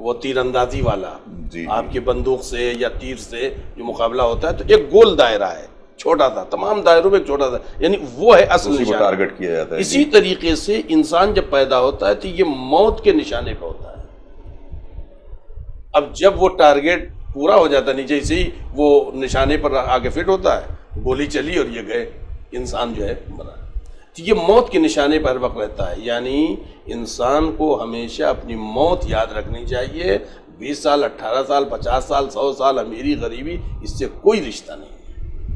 وہ تیر اندازی والا جی آپ کی بندوق سے یا تیر سے جو مقابلہ ہوتا ہے، تو ایک گول دائرہ ہے چھوٹا سا، تمام دائروں میں ایک چھوٹا سا، یعنی وہ ہے اصل اسی کو نشانہ. ٹارگٹ کیا جاتا ہے. اسی طریقے سے انسان جب پیدا ہوتا ہے تو یہ موت کے نشانے پہ ہوتا ہے. اب جب وہ ٹارگٹ پورا ہو جاتا ہے نیچے سے ہی وہ نشانے پر آگے فٹ ہوتا ہے، گولی چلی اور یہ گئے، انسان جو ہے مرا. تو یہ موت کے نشانے پر ہر وقت رہتا ہے. یعنی انسان کو ہمیشہ اپنی موت یاد رکھنی چاہیے. 20 سال 18 سال 50 سال 100 سال امیری غریبی اس سے کوئی رشتہ نہیں.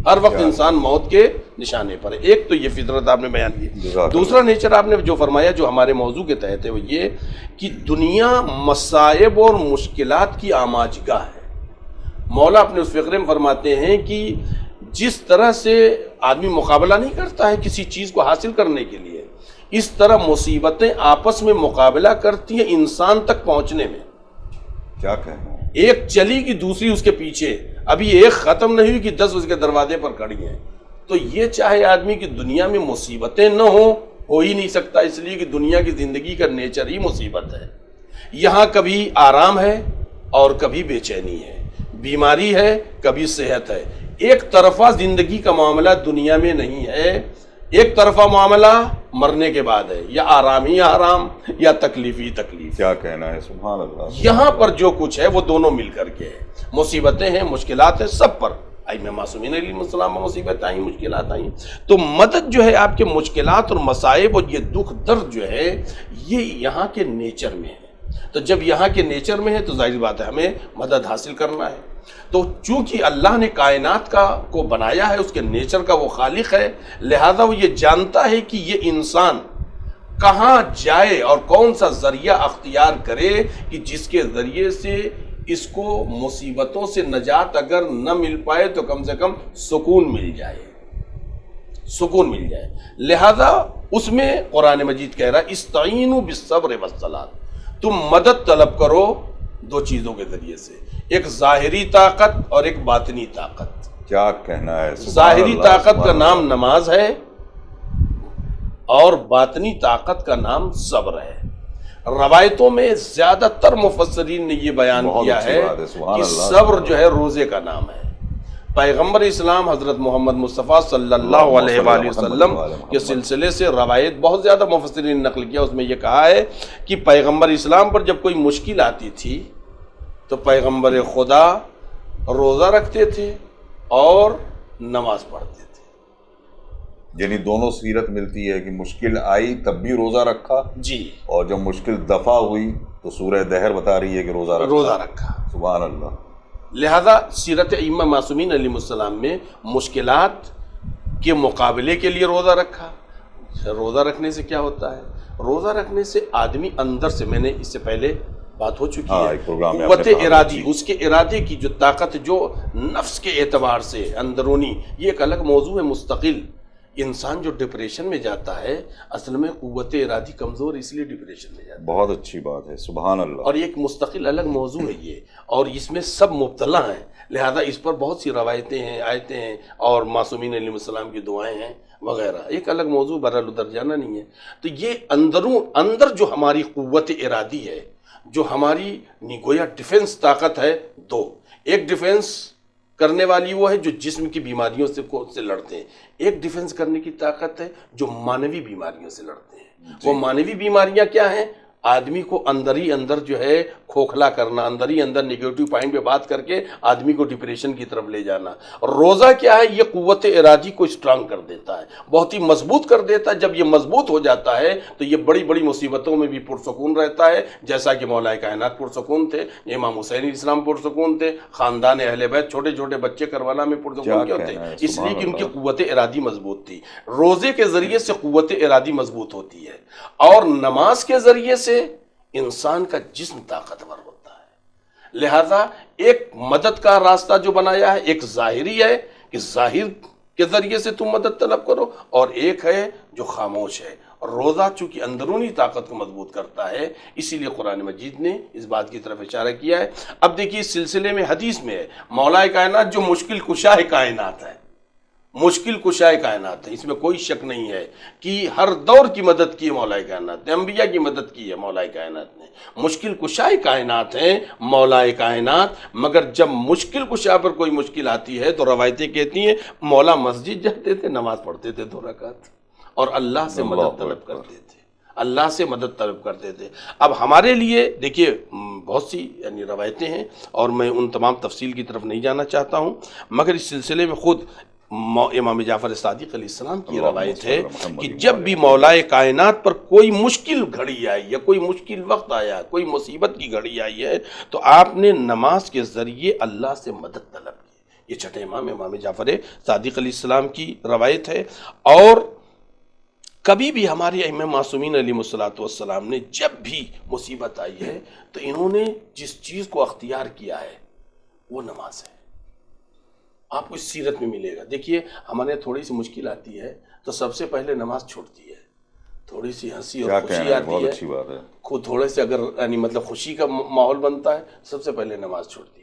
ہر وقت انسان موت کے نشانے پر ہے. ایک تو یہ فطرت آپ نے بیان کی. دوسرا نیچر آپ نے جو فرمایا جو ہمارے موضوع کے تحت ہے وہ یہ کہ دنیا مصائب اور مشکلات کی آماجگاہ ہے. مولا اپنے اس فقرے میں فرماتے ہیں کہ جس طرح سے آدمی مقابلہ نہیں کرتا ہے کسی چیز کو حاصل کرنے کے لیے، اس طرح مصیبتیں آپس میں مقابلہ کرتی ہیں انسان تک پہنچنے میں. کیا کہنا ہے؟ ایک چلی کی دوسری اس کے پیچھے، ابھی ایک ختم نہیں ہوئی کہ 10 اس کے دروازے پر کھڑی ہیں. تو یہ چاہے آدمی کی دنیا میں مصیبتیں نہ ہو ہی نہیں سکتا، اس لیے کہ دنیا کی زندگی کا نیچر ہی مصیبت ہے. یہاں کبھی آرام ہے اور کبھی بے چینی ہے، بیماری ہے کبھی صحت ہے. ایک طرفہ زندگی کا معاملہ دنیا میں نہیں ہے. ایک طرفہ معاملہ مرنے کے بعد ہے، یا آرام ہی آرام یا تکلیف ہی تکلیف. کیا کہنا ہے؟ سبحان اللہ. یہاں پر جو کچھ ہے وہ دونوں مل کر کے ہے. مصیبتیں ہیں، مشکلات ہیں، سب پر ائمہ معصومین علیہ السلام مصیبت آئیں، مشکلات آئیں. تو مدد جو ہے آپ کے مشکلات اور مصائب اور یہ دکھ درد جو ہے یہ یہاں کے نیچر میں ہے. تو جب یہاں کے نیچر میں ہے تو ظاہر بات ہے ہمیں مدد حاصل کرنا ہے. تو چونکہ اللہ نے کائنات کو بنایا ہے، اس کے نیچر کا وہ خالق ہے، لہذا وہ یہ جانتا ہے کہ یہ انسان کہاں جائے اور کون سا ذریعہ اختیار کرے کہ جس کے ذریعے سے اس کو مصیبتوں سے نجات اگر نہ مل پائے تو کم سے کم سکون مل جائے، سکون مل جائے. لہذا اس میں قرآن مجید کہہ رہا ہے استعینوا بالصبر والصلاۃ، تم مدد طلب کرو دو چیزوں کے ذریعے سے، ایک ظاہری طاقت اور ایک باطنی طاقت. کیا کہنا ہے؟ ظاہری طاقت کا نام نماز ہے اور باطنی طاقت کا نام صبر ہے. روایتوں میں زیادہ تر مفسرین نے یہ بیان کیا ہے کہ صبر جو ہے روزے کا نام ہے. پیغمبر اسلام حضرت محمد مصطفیٰ صلی اللہ علیہ وآلہ وسلم کے سلسلے سے روایت بہت زیادہ مفسرین نے نقل کیا. اس میں یہ کہا ہے کہ پیغمبر اسلام پر جب کوئی مشکل آتی تھی تو پیغمبر خدا روزہ رکھتے تھے اور نماز پڑھتے تھے. یعنی دونوں سیرت ملتی ہے کہ مشکل آئی تب بھی روزہ رکھا جی، اور جب مشکل دفع ہوئی تو سورہ دہر بتا رہی ہے کہ روزہ رکھا. سبحان اللہ. لہذا سیرت ائمہ معصومین علیہ السلام میں مشکلات کے مقابلے کے لیے روزہ رکھا. روزہ رکھنے سے کیا ہوتا ہے؟ روزہ رکھنے سے آدمی اندر سے، میں نے اس سے پہلے بات ہو چکی ہے، قوت ارادی، اس کے ارادے کی جو طاقت جو نفس کے اعتبار سے اندرونی، یہ ایک الگ موضوع ہے مستقل. انسان جو ڈپریشن میں جاتا ہے اصل میں قوت ارادی کمزور، اس لیے ڈپریشن میں جاتا ہے. بہت اچھی بات ہے. سبحان اللہ. اور ایک مستقل الگ موضوع ہے یہ، اور اس میں سب مبتلا ہیں. لہذا اس پر بہت سی روایتیں ہیں، آیتیں ہیں اور معصومین علیہ السلام کی دعائیں ہیں وغیرہ. ایک الگ موضوع، بہرحال ادھر جانا نہیں ہے. تو یہ اندر جو ہماری قوت ارادی ہے، جو ہماری گویا ڈیفنس طاقت ہے، دو. ایک ڈیفنس کرنے والی وہ ہے جو جسم کی بیماریوں سے لڑتے ہیں. ایک ڈیفنس کرنے کی طاقت ہے جو مانوی بیماریوں سے لڑتے ہیں. وہ مانوی بیماریاں کیا ہیں؟ آدمی کو اندر ہی اندر جو ہے کھوکھلا کرنا، اندر ہی اندر نیگیٹو پوائنٹ پہ بات کر کے آدمی کو ڈپریشن کی طرف لے جانا. روزہ کیا ہے؟ یہ قوت ارادی کو اسٹرانگ کر دیتا ہے، بہت ہی مضبوط کر دیتا ہے. جب یہ مضبوط ہو جاتا ہے تو یہ بڑی بڑی مصیبتوں میں بھی پرسکون رہتا ہے، جیسا کہ مولا کائنات پرسکون تھے، امام حسین علیہ السلام پرسکون تھے، خاندان اہل بیت، چھوٹے چھوٹے بچے کربلا میں پرسکون کیوں تھے؟ اس لیے کہ ان کی قوت ارادی مضبوط تھی. روزے کے ذریعے سے قوت ارادی مضبوط ہوتی ہے، اور نماز کے ذریعے سے انسان کا جسم طاقتور ہوتا ہے. لہذا ایک مدد کا راستہ جو بنایا ہے، ایک ظاہری ہے کہ ظاہر کے ذریعے سے تم مدد طلب کرو، اور ایک ہے جو خاموش ہے. اور روزہ چونکہ اندرونی طاقت کو مضبوط کرتا ہے، اسی لیے قرآن مجید نے اس بات کی طرف اشارہ کیا ہے. اب دیکھیے اس سلسلے میں حدیث میں ہے مولا کائنات جو مشکل کشا کائنات ہے، مشکل کشائے کائنات ہے، اس میں کوئی شک نہیں ہے کہ ہر دور کی مدد کی ہے مولا کائنات نے، انبیاء کی مدد کی ہے مولا کائنات نے، مشکل کشائے کائنات ہیں مولا کائنات. مگر جب مشکل کشا پر کوئی مشکل آتی ہے تو روایتیں کہتی ہیں مولا مسجد جاتے تھے، نماز پڑھتے تھے 2 رکعت اور اللہ سے مدد طلب کرتے تھے، اللہ سے مدد طلب کرتے تھے. اب ہمارے لیے دیکھیے بہت سی یعنی روایتیں ہیں اور میں ان تمام تفصیل کی طرف نہیں جانا چاہتا ہوں، مگر اس سلسلے میں خود امام جعفر صادق علیہ السلام کی روایت ہے کہ جب بھی مولا کائنات پر کوئی مشکل گھڑی آئی یا کوئی مشکل وقت آیا، کوئی مصیبت کی گھڑی آئی ہے تو آپ نے نماز کے ذریعے اللہ سے مدد طلب کی. یہ چھٹے امام جعفر صادق علیہ السلام کی روایت ہے. اور کبھی بھی ہمارے ائمہ معصومین علیہ الصلوۃ والسلام نے جب بھی مصیبت آئی ہے تو انہوں نے جس چیز کو اختیار کیا ہے وہ نماز ہے. آپ کو اس سیرت میں ملے گا. دیکھیے ہمارے تھوڑی سی مشکل آتی ہے تو سب سے پہلے نماز چھوڑتی ہے، تھوڑی سی ہنسی اور خوشی آتی ہے، خود تھوڑے سے اگر یعنی مطلب خوشی کا ماحول بنتا ہے سب سے پہلے نماز چھوڑتی ہے.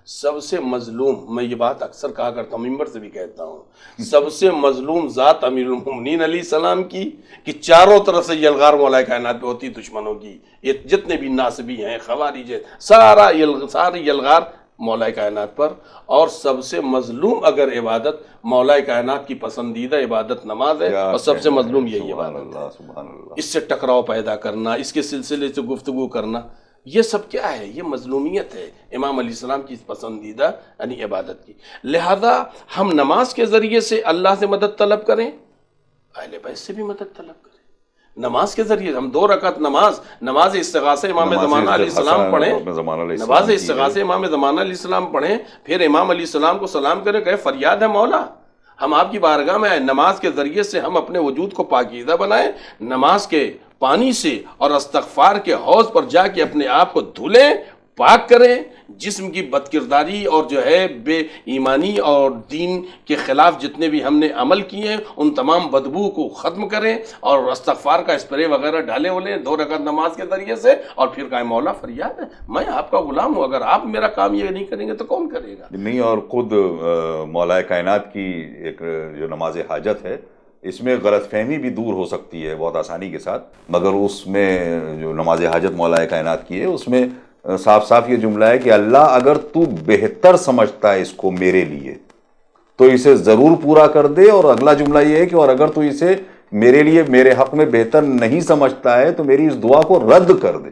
سب سے مظلوم، میں یہ بات اکثر کہا کرتا ہوں، ممبر سے بھی کہتا ہوں، سب سے مظلوم ذات امیر المومنین علیہ السلام کی کہ چاروں طرف سے یلغار مولا کائنات پہ ہوتی دشمنوں کی، یہ جتنے بھی ناصبی ہیں خوارج ہیں ساری یلغار مولا کائنات پر. اور سب سے مظلوم اگر عبادت مولا کائنات کی پسندیدہ عبادت نماز ہے اور سب سے مظلوم یہی عبادت ہے. اس سے ٹکراؤ پیدا کرنا، اس کے سلسلے سے گفتگو کرنا، یہ سب کیا ہے؟ یہ مظلومیت ہے امام علیہ السلام کی پسندیدہ یعنی عبادت کی. لہذا ہم نماز کے ذریعے سے اللہ سے مدد طلب کریں، اہل بیت سے بھی مدد طلب کریں. نماز کے ذریعے ہم 2 رکعت نماز استغاثہ امام زمانہ علیہ السلام پڑھیں، نماز استغاثہ امام زمانہ علیہ السلام پڑھیں، پھر امام علیہ السلام کو سلام کریں، کہے فریاد ہے مولا ہم آپ کی بارگاہ میں آئے. نماز کے ذریعے سے ہم اپنے وجود کو پاکیزہ بنائیں، نماز کے پانی سے اور استغفار کے حوض پر جا کے اپنے آپ کو دھلیں، پاک کریں، جسم کی بد کرداری اور جو ہے بے ایمانی اور دین کے خلاف جتنے بھی ہم نے عمل کیے ہیں ان تمام بدبو کو ختم کریں اور استغفار کا اسپرے وغیرہ ڈالے ہولیں 2 رکعت نماز کے ذریعے سے. اور پھر کہیں مولا فریاد ہے میں آپ کا غلام ہوں، اگر آپ میرا کام یہ نہیں کریں گے تو کون کرے گا؟ نہیں، اور خود مولا کائنات کی ایک جو نماز حاجت ہے اس میں غلط فہمی بھی دور ہو سکتی ہے بہت آسانی کے ساتھ، مگر اس میں جو نماز حاجت مولا کائنات کی ہے اس میں صاف صاف یہ جملہ ہے کہ اللہ اگر تو بہتر سمجھتا ہے اس کو میرے لیے تو اسے ضرور پورا کر دے. اور اگلا جملہ یہ ہے کہ اور اگر تو اسے میرے لیے میرے حق میں بہتر نہیں سمجھتا ہے تو میری اس دعا کو رد کر دے.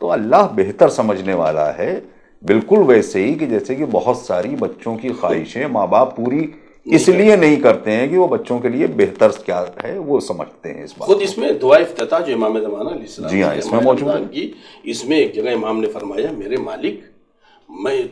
تو اللہ بہتر سمجھنے والا ہے، بالکل ویسے ہی کہ جیسے کہ بہت ساری بچوں کی خواہشیں ماں باپ پوری اس لیے نہیں کرتے ہیں کہ وہ بچوں کے لیے بہتر کیا ہے وہ سمجھتے ہیں. اس بات خود اس میں دعا افتتاح جو امام زمانہ علیہ السلام جی ہاں اس میں موجود ہے. اس میں ایک جگہ امام نے فرمایا میرے مالک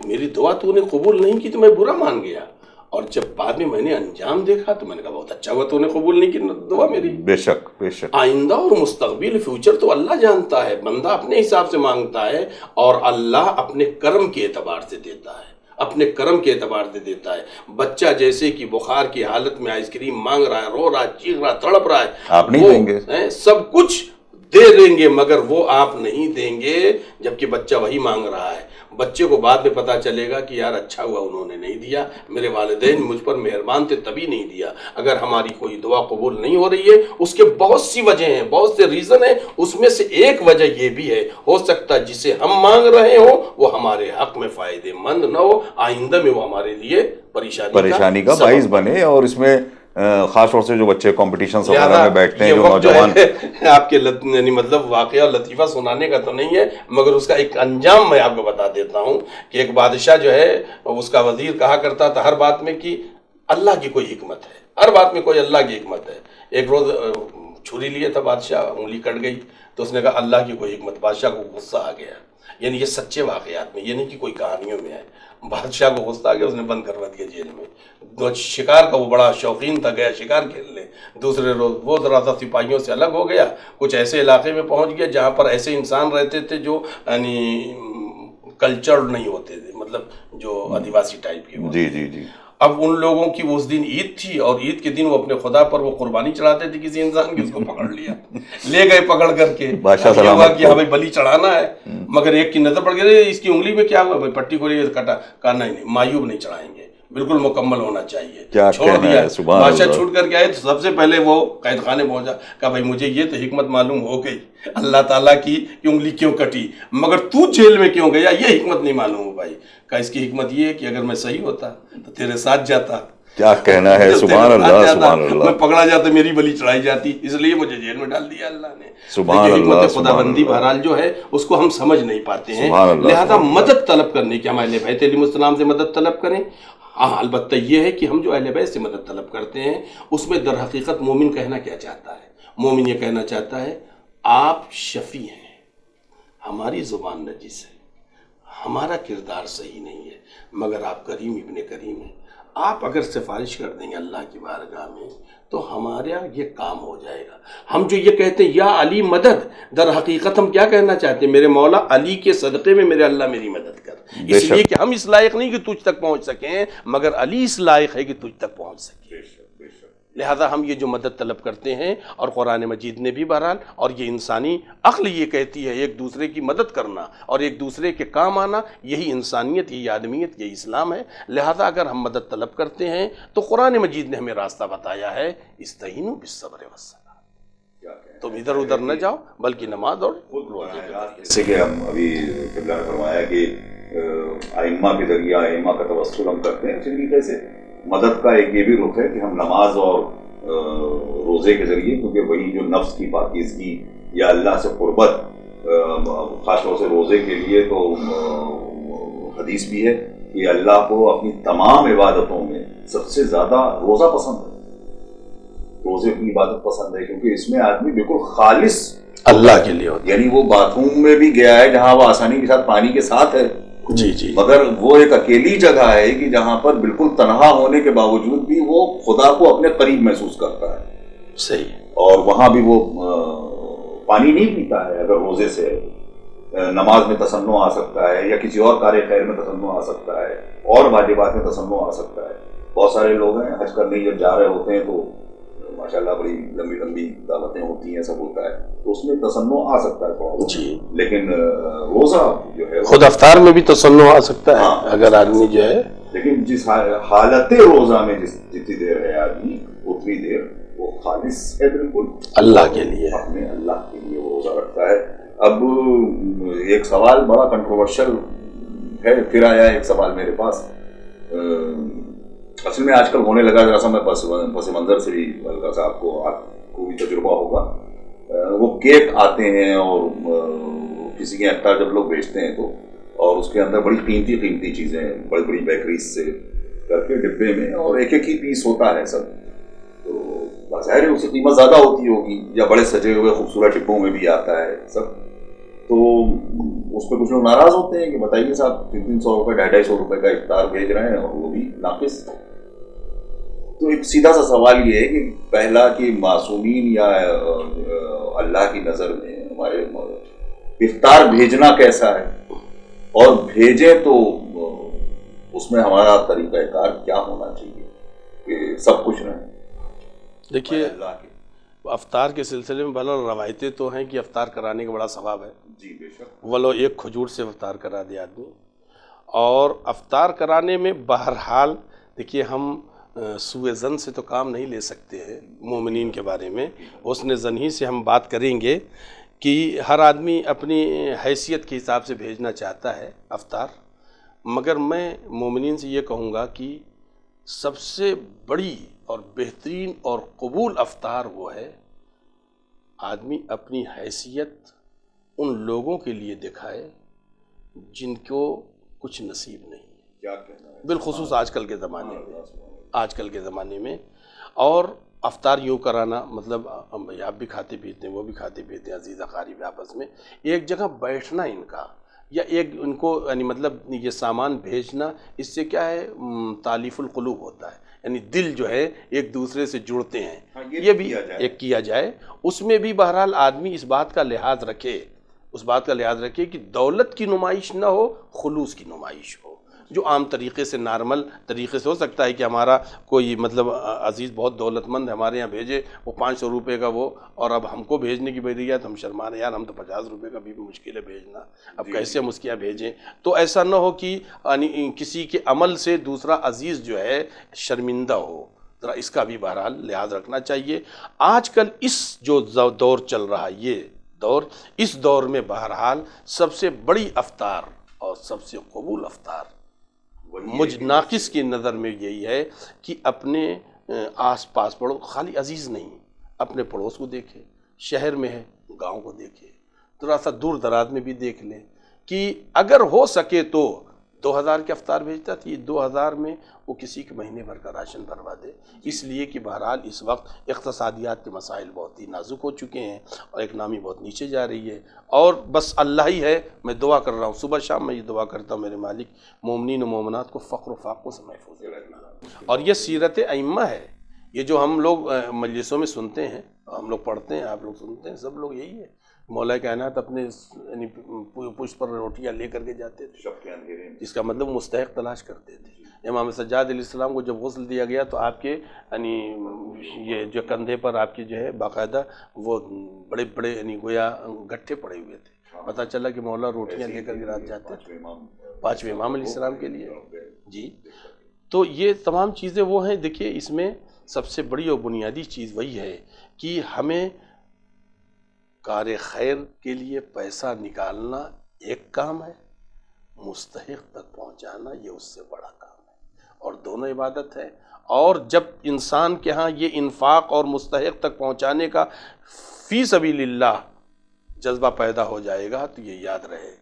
میری دعا تو نے قبول نہیں کی تو میں برا مان گیا، اور جب بعد میں نے انجام دیکھا تو میں نے کہا بہت اچھا ہوا تو نے قبول نہیں کی دعا میری. بے شک بے شک. آئندہ اور مستقبل فیوچر تو اللہ جانتا ہے، بندہ اپنے حساب سے مانگتا ہے اور اللہ اپنے کرم کے اعتبار سے دیتا ہے، اپنے کرم کے اعتبار سے دیتا ہے. بچہ جیسے کہ بخار کی حالت میں آئس کریم مانگ رہا ہے، رو رہا ہے، چیخ رہا ہے، تڑپ رہا ہے، آپ نہیں دیں گے، سب کچھ دے دیں گے مگر وہ آپ نہیں دیں گے جبکہ بچہ وہی مانگ رہا ہے. بچے کو بعد میں پتا چلے گا کہ یار اچھا ہوا انہوں نے نہیں دیا، میرے والدین مجھ پر مہربان تھے تبھی نہیں دیا. اگر ہماری کوئی دعا قبول نہیں ہو رہی ہے اس کے بہت سی وجہ ہیں، بہت سے ریزن ہیں، اس میں سے ایک وجہ یہ بھی ہے ہو سکتا ہے جسے ہم مانگ رہے ہوں وہ ہمارے حق میں فائدے مند نہ ہو، آئندہ میں وہ ہمارے لیے پریشانی کا باعث بنے. اور اس میں خاص طور سے جو بچے کمپٹیشن وغیرہ میں بیٹھتے ہیں، جو نوجوان آپ کے یعنی مطلب واقعہ لطیفہ سنانے کا تو نہیں ہے مگر اس کا ایک انجام میں آپ کو بتا دیتا ہوں کہ ایک بادشاہ جو ہے اس کا وزیر کہا کرتا تھا ہر بات میں کہ اللہ کی کوئی حکمت ہے، ہر بات میں کوئی اللہ کی حکمت ہے. ایک روز چھری لیے تھا بادشاہ، انگلی کٹ گئی تو اس نے کہا اللہ کی کوئی حکمت. بادشاہ کو غصہ آ گیا. یعنی یہ سچے واقعات میں، یہ نہیں کہ کوئی کہانیوں میں ہے. بادشاہ کو غصہ آ گیا، اس نے بند کروا دیا جیل میں. شکار کا وہ بڑا شوقین تھا، گیا شکار کھیلنے. دوسرے روز وہ ذرا سا سپاہیوں سے الگ ہو گیا، کچھ ایسے علاقے میں پہنچ گیا جہاں پر ایسے انسان رہتے تھے جو یعنی کلچرڈ نہیں ہوتے تھے، مطلب جو آدیواسی ٹائپ کے. جی جی جی. اب ان لوگوں کی اس دن عید تھی اور عید کے دن وہ اپنے خدا پر وہ قربانی چڑھاتے تھے کسی انسان کی، اس کو پکڑ لیا، لے گئے پکڑ کر کے. بادشاہ کہ ہمیں بلی چڑھانا ہے، مگر ایک کی نظر پڑ گئی اس کی انگلی میں کیا ہوا، پٹی کو کٹا، کہا نہیں مایوب نہیں چڑھائیں گے. بالکل مکمل ہونا چاہیے. کیا چھوڑ کہنا دیا ہے، سبحان بادشاہ اللہ. چھوٹ کر کے آئے تو سب سے پہلے وہ قید خانے پہنچا, کہا بھائی مجھے یہ تو حکمت معلوم ہو گئی اللہ تعالیٰ کی کہ انگلی کیوں کٹی, مگر تو جیل میں کیوں گیا یہ حکمت نہیں معلوم ہو بھائی. کہا اس کی حکمت یہ ہے کہ اگر میں صحیح ہوتا تو تیرے ساتھ جاتا. کیا کہنا ہے, سبحان اللہ سبحان میں اللہ. پکڑا جاتا میری بلی چڑھائی جاتی, اس لیے مجھے جیل میں ڈال دیا اللہ نے. سبحان اللہ حکمت سبحان خداوندی اللہ. بہرحال جو ہے اس کو ہم سمجھ نہیں پاتے ہیں, سبحان اللہ لہذا سبحان اللہ. مدد طلب کرنے کی ہمارے بیت علیہ السلام سے مدد طلب کریں. ہاں البتہ یہ ہے کہ ہم جو اہل بیت سے مدد طلب کرتے ہیں اس میں در حقیقت مومن کہنا کیا چاہتا ہے؟ مومن یہ کہنا چاہتا ہے آپ شفیع ہیں, ہماری زبان نجس ہے, ہمارا کردار صحیح نہیں ہے, مگر آپ کریم ابن کریم ہیں. آپ اگر سفارش کر دیں گے اللہ کی بارگاہ میں تو ہمارا یہ کام ہو جائے گا. ہم جو یہ کہتے ہیں یا علی مدد, در حقیقت ہم کیا کہنا چاہتے ہیں؟ میرے مولا علی کے صدقے میں میرے اللہ میری مدد کر. اس لیے کہ ہم اس لائق نہیں کہ تجھ تک پہنچ سکیں, مگر علی اس لائق ہے کہ تجھ تک پہنچ سکے. لہذا ہم یہ جو مدد طلب کرتے ہیں, اور قرآن مجید نے بھی بہرحال, اور یہ انسانی عقل یہ کہتی ہے ایک دوسرے کی مدد کرنا اور ایک دوسرے کے کام آنا, یہی انسانیت, یہی آدمیت, یہی اسلام ہے. لہذا اگر ہم مدد طلب کرتے ہیں تو قرآن مجید نے ہمیں راستہ بتایا ہے, استعینوا بالصبر والصلاۃ. تم ادھر ادھر نہ جاؤ بلکہ نماز اور روزے کے ذریعے. جیسے کہ ہم ابھی قبلہ نے فرمایا کہ ائمہ کے ذریعہ ائمہ کا توسل ہم کرتے ہیں, اسی طریقے سے مدد کا ایک یہ بھی رخ ہے کہ ہم نماز اور روزے کے ذریعے, کیونکہ وہی جو نفس کی پاکیزگی یا اللہ سے قربت, خاص طور سے روزے کے لیے تو حدیث بھی ہے کہ اللہ کو اپنی تمام عبادتوں میں سب سے زیادہ روزہ پسند ہے, روزے کی عبادت پسند ہے, کیونکہ اس میں آدمی بالکل خالص اللہ کے لیے ہوتا ہے. یعنی وہ باتھ روم میں بھی گیا ہے جہاں وہ آسانی کے ساتھ پانی کے ساتھ ہے, جی جی, مگر وہ ایک اکیلی جگہ ہے کہ جہاں پر بالکل تنہا ہونے کے باوجود بھی وہ خدا کو اپنے قریب محسوس کرتا ہے. صحیح. اور وہاں بھی وہ پانی نہیں پیتا ہے. اگر روزے سے نماز میں تسنع آ سکتا ہے یا کسی اور کار خیر میں تسنع آ سکتا ہے اور واجبات میں تسنع آ سکتا ہے. بہت سارے لوگ ہیں حج کرنے جب جا رہے ہوتے ہیں تو ماشاءاللہ بڑی لمبی لمبی دعوتیں ہوتی ہیں, سب ہوتا ہے, تو اس میں تسنع آ سکتا ہے تھوڑا جی. لیکن روزہ جو ہے خود افطار میں بھی تسنع آ سکتا ہے اگر آدمی جو ہے, لیکن جس حالت روزہ میں جتنی دیر ہے آدمی اتنی دیر وہ خالص ہے بالکل اللہ کے لیے, اپنے اللہ کے لیے وہ روزہ رکھتا ہے. اب ایک سوال بڑا کنٹروورشل ہے, پھر آیا ایک سوال میرے پاس. اصل میں آج کل ہونے لگا, ذرا سا میں پس منظر سے بھی ہلکا سا آپ کو بھی تجربہ ہوگا, وہ کیک آتے ہیں اور کسی کے افطار جب لوگ بیچتے ہیں تو, اور اس کے اندر بڑی قیمتی چیزیں بڑی بڑی بیکریز سے کر کے ڈبے میں, اور ایک ایک ہی پیس ہوتا ہے سب, تو ظاہر ہے اس کی قیمت زیادہ ہوتی ہوگی, یا بڑے سجے ہوئے خوبصورت ڈبوں میں بھی آتا ہے سب. تو اس پہ کچھ لوگ ناراض ہوتے ہیں کہ بتائیے صاحب 300 روپے 250 روپے کا افطار بھیج رہے ہیں اور وہ بھی ناقص. تو ایک سیدھا سا سوال یہ ہے کہ پہلا کہ معصومین یا اللہ کی نظر میں ہمارے افطار بھیجنا کیسا ہے, اور بھیجیں تو اس میں ہمارا طریقہ کار کیا ہونا چاہیے کہ سب کچھ رہے. دیکھیے افطار کے سلسلے میں بھلا روایتیں تو ہیں کہ افطار کرانے کا بڑا ثواب ہے. جی بے شک. ولو ایک کھجور سے افطار کرا دے آدمی, اور افطار کرانے میں بہرحال دیکھیے ہم سوء ظن سے تو کام نہیں لے سکتے ہیں مومنین کے بارے میں, حسن ظن ہی سے ہم بات کریں گے کہ ہر آدمی اپنی حیثیت کے حساب سے بھیجنا چاہتا ہے افطار. مگر میں مومنین سے یہ کہوں گا کہ سب سے بڑی اور بہترین اور قبول افطار وہ ہے آدمی اپنی حیثیت ان لوگوں کے لیے دکھائے جن کو کچھ نصیب نہیں, کیا کہنا ہے, بالخصوص آج کل کے زمانے میں. اور افطار یوں کرانا مطلب آپ بھی کھاتے پیتے ہیں, وہ بھی کھاتے پیتے ہیں, عزیز اقارب آپس میں ایک جگہ بیٹھنا ان کا, یا ایک ان کو یعنی مطلب یہ سامان بھیجنا, اس سے کیا ہے تالیف القلوب ہوتا ہے, یعنی دل جو ہے ایک دوسرے سے جڑتے ہیں. یہ بھی ایک کیا جائے. اس میں بھی بہرحال آدمی اس بات کا لحاظ رکھے کہ دولت کی نمائش نہ ہو, خلوص کی نمائش ہو. جو عام طریقے سے نارمل طریقے سے ہو سکتا ہے کہ ہمارا کوئی مطلب عزیز بہت دولت مند ہے ہمارے یہاں بھیجے وہ 500 روپے کا وہ، اور اب ہم کو بھیجنے کی بری ہے تو ہم شرما رہے ہیں، یار ہم تو 50 روپے کا بھی مشکل ہے بھیجنا، اب کیسے ہم اس کے یہاں بھیجیں؟ تو ایسا نہ ہو کہ کسی کے عمل سے دوسرا عزیز جو ہے شرمندہ ہو، ذرا اس کا بھی بہرحال لحاظ رکھنا چاہیے۔ آج کل اس جو دور چل رہا ہے یہ دور، اس دور میں بہرحال سب سے بڑی افطار اور سب سے قبول افطار مجھ ناقص کی نظر میں یہی ہے کہ اپنے آس پاس پڑوس، خالی عزیز نہیں، اپنے پڑوس کو دیکھے، شہر میں ہے گاؤں کو دیکھے، تھوڑا سا دور دراز میں بھی دیکھ لیں کہ اگر ہو سکے تو 2000 کے افطار بھیجتا تھی، 2000 میں وہ کسی کے مہینے بھر کا راشن بھروا دے، اس لیے کہ بہرحال اس وقت اقتصادیات کے مسائل بہت ہی نازک ہو چکے ہیں اور اکنامی بہت نیچے جا رہی ہے، اور بس اللہ ہی ہے، میں دعا کر رہا ہوں صبح شام میں یہ دعا کرتا ہوں میرے مالک مومنین و مومنات کو فقر و فاقوں سے محفوظ رکھنا۔ اور یہ سیرت ائمہ ہے، یہ جو ہم لوگ مجلسوں میں سنتے ہیں، ہم لوگ پڑھتے ہیں، آپ لوگ سنتے ہیں، سب لوگ یہی ہے، مولا کائنات اپنے یعنی پشت پر روٹیاں لے کر کے جاتے تھے، شب کے اندھیرے میں، اس کا مطلب مستحق تلاش کرتے تھے۔ امام سجاد علیہ السلام کو جب غسل دیا گیا تو آپ کے یعنی یہ جو کندھے پر آپ کے جو ہے باقاعدہ وہ بڑے بڑے یعنی گویا گٹھے پڑے ہوئے تھے، پتہ چلا کہ مولا روٹیاں لے کر کے رات جاتے تھے پانچویں امام علیہ السلام کے لیے۔ جی، تو یہ تمام چیزیں وہ ہیں، دیکھیے اس میں سب سے بڑی اور بنیادی چیز وہی ہے کہ ہمیں کار خیر کے لیے پیسہ نکالنا ایک کام ہے، مستحق تک پہنچانا یہ اس سے بڑا کام ہے، اور دونوں عبادت ہے۔ اور جب انسان کے ہاں یہ انفاق اور مستحق تک پہنچانے کا فی سبیل اللہ جذبہ پیدا ہو جائے گا تو یہ یاد رہے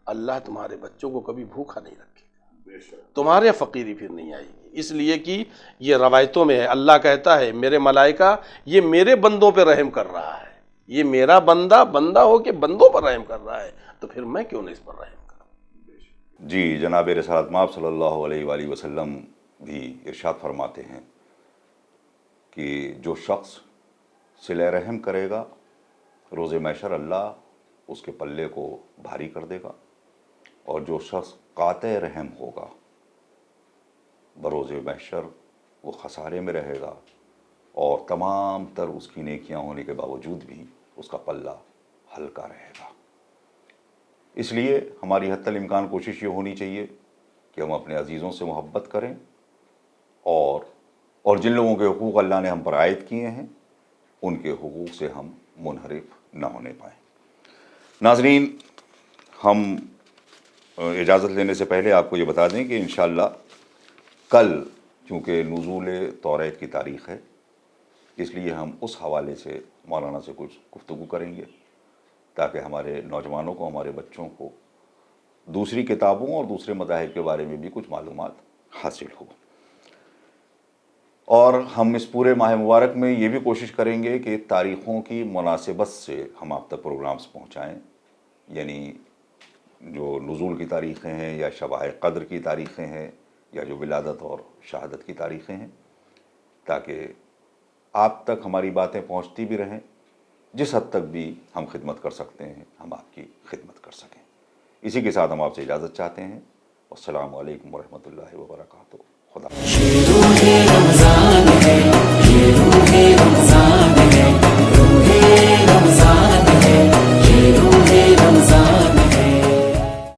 اللہ تمہارے بچوں کو کبھی بھوکا نہیں رکھے گا، تمہارے فقیری پھر نہیں آئے گی، اس لیے کہ یہ روایتوں میں ہے، اللہ کہتا ہے میرے ملائکہ یہ میرے بندوں پہ رحم کر رہا ہے، یہ میرا بندہ ہو کے بندوں پر رحم کر رہا ہے تو پھر میں کیوں نہیں اس پر رحم کروں؟ جی جناب رسالت مآب صلی اللہ علیہ وآلہ وسلم بھی ارشاد فرماتے ہیں کہ جو شخص صلہ رحم کرے گا روز محشر اللہ اس کے پلے کو بھاری کر دے گا، اور جو شخص قاطع رحم ہوگا بروز محشر وہ خسارے میں رہے گا، اور تمام تر اس کی نیکیاں ہونے کے باوجود بھی اس کا پلہ ہلکا رہے گا۔ اس لیے ہماری حتی الامکان کوشش یہ ہونی چاہیے کہ ہم اپنے عزیزوں سے محبت کریں، اور جن لوگوں کے حقوق اللہ نے ہم پر عائد کیے ہیں ان کے حقوق سے ہم منحرف نہ ہونے پائیں۔ ناظرین، ہم اجازت لینے سے پہلے آپ کو یہ بتا دیں کہ انشاءاللہ کل چونکہ نزول توریت کی تاریخ ہے، اس لیے ہم اس حوالے سے مولانا سے کچھ گفتگو کریں گے تاکہ ہمارے نوجوانوں کو، ہمارے بچوں کو دوسری کتابوں اور دوسرے مذاہب کے بارے میں بھی کچھ معلومات حاصل ہو۔ اور ہم اس پورے ماہ مبارک میں یہ بھی کوشش کریں گے کہ تاریخوں کی مناسبت سے ہم آپ تک پروگرامز پہنچائیں، یعنی جو نزول کی تاریخیں ہیں یا شبائے قدر کی تاریخیں ہیں یا جو ولادت اور شہادت کی تاریخیں ہیں، تاکہ آپ تک ہماری باتیں پہنچتی بھی رہیں، جس حد تک بھی ہم خدمت کر سکتے ہیں ہم آپ کی خدمت کر سکیں۔ اسی کے ساتھ ہم آپ سے اجازت چاہتے ہیں۔ السلام علیکم ورحمۃ اللہ وبرکاتہ۔ خدا حافظ۔